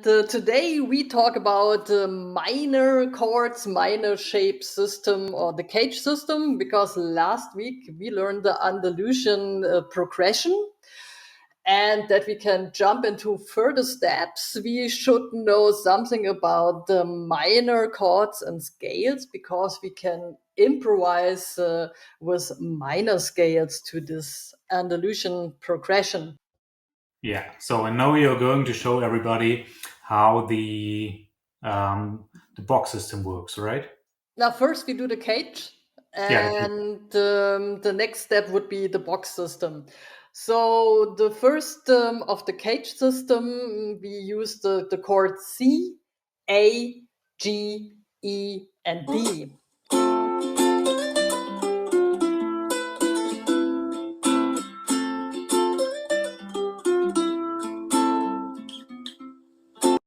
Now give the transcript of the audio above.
today we talk about minor chords, minor shape system, or the cage system, because last week we learned the Andalusian progression. And that we can jump into further steps, we should know something about the minor chords and scales, because we can improvise with minor scales to this Andalusian progression. Yeah. So and now you're going to show everybody how the box system works, right? Now, first we do the cage, Yeah. and the next step would be the box system. So the first of the cage system, we use the chord C, A, G, E, and D.